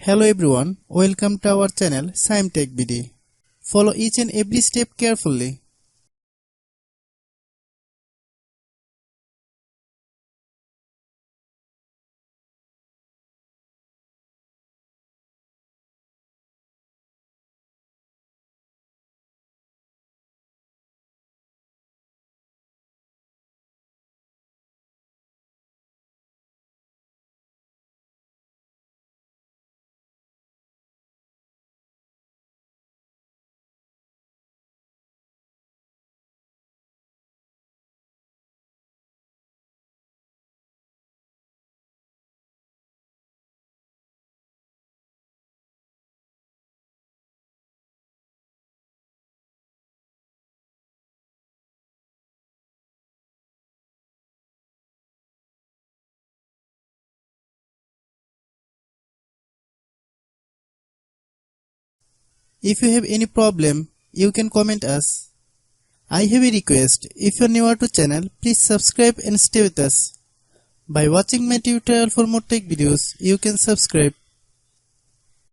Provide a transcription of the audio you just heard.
Hello everyone, welcome to our channel Shaem TechBD. Follow each and every step carefully. If you have any problem, you can comment us. I have a request, if you are new to channel, please subscribe and stay with us. By watching my tutorial for more tech videos, you can subscribe.